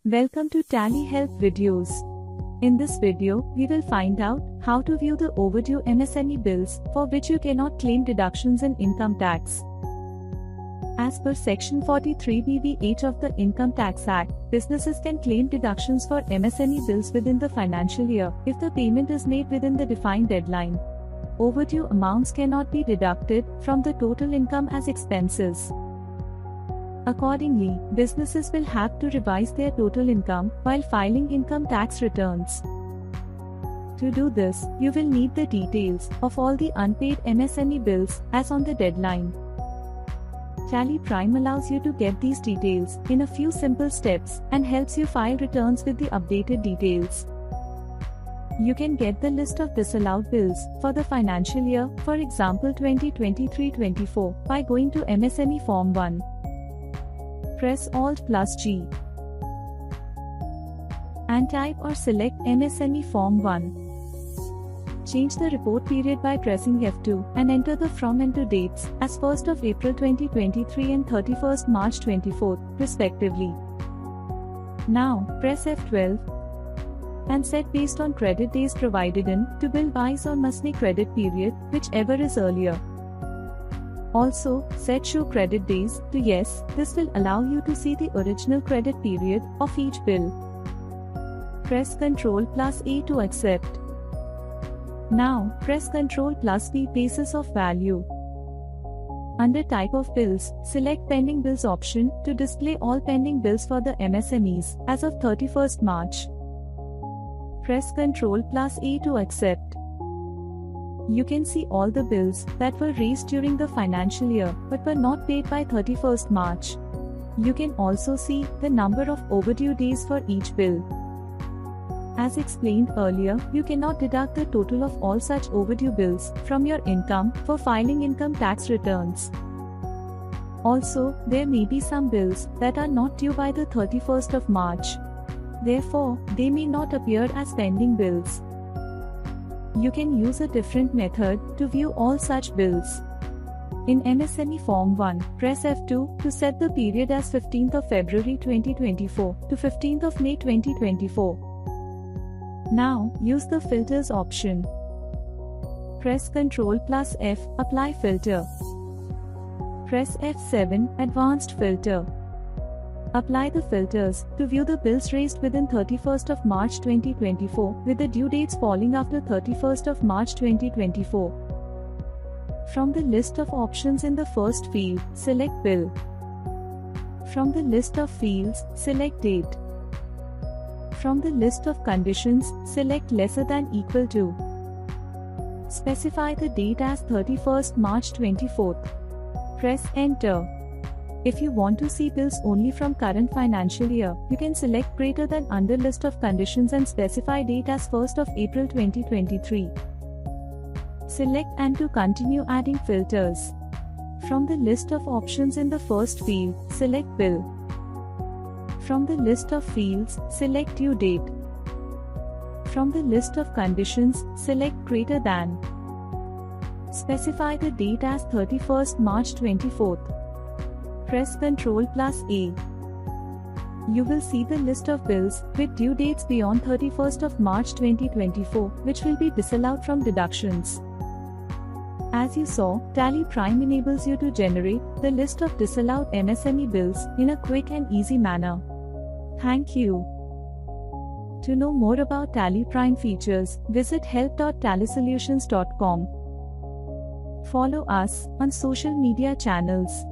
Welcome to Tally Help Videos. In this video, we will find out how to view the overdue MSME bills for which you cannot claim deductions in income tax. As per Section 43BB(h) of the Income Tax Act, businesses can claim deductions for MSME bills within the financial year if the payment is made within the defined deadline. Overdue amounts cannot be deducted from the total income as expenses. Accordingly, businesses will have to revise their total income while filing income tax returns. To do this, you will need the details of all the unpaid MSME bills as on the deadline. Tally Prime allows you to get these details in a few simple steps and helps you file returns with the updated details. You can get the list of disallowed bills for the financial year, for example 2023-24, by going to MSME Form 1. Press Alt+G and type or select MSME Form 1. Change the report period by pressing F2 and enter the from and to dates as 1st of April 2023 and 31st March 24, respectively. Now, press F12 and set based on credit days provided in to bill buys or must-pay credit period, whichever is earlier. Also, set show credit days to yes. This will allow you to see the original credit period of each bill. Press Ctrl+A to accept. Now, press Ctrl+V basis of value. Under Type of Bills, select Pending Bills option to display all pending bills for the MSMEs as of 31st March. Press Ctrl+A to accept. You can see all the bills that were raised during the financial year but were not paid by 31st March. You can also see the number of overdue days for each bill. As explained earlier, you cannot deduct the total of all such overdue bills from your income for filing income tax returns. Also, there may be some bills that are not due by the 31st of March. Therefore, they may not appear as pending bills. You can use a different method to view all such bills. In MSME Form 1, press F2 to set the period as 15th of February 2024 to 15th of May 2024. Now, use the Filters option. Press Ctrl+F, Apply Filter. Press F7, Advanced Filter. Apply the filters to view the bills raised within 31st of March 2024 with the due dates falling after 31st of March 2024. From the list of options in the first field, select Bill. From the list of fields, select Date. From the list of conditions, select Lesser than equal to. Specify the date as 31st March 24. Press Enter. If you want to see bills only from current financial year, you can select Greater than under list of conditions and specify date as 1st of April 2023. Select and to continue adding filters. From the list of options in the first field, select Bill. From the list of fields, select Due date. From the list of conditions, select Greater than. Specify the date as 31st March 24. Press Ctrl+A. You will see the list of bills with due dates beyond 31st of March 2024, which will be disallowed from deductions. As you saw, Tally Prime enables you to generate the list of disallowed MSME bills in a quick and easy manner. Thank you. To know more about Tally Prime features, visit help.tallysolutions.com. Follow us on social media channels.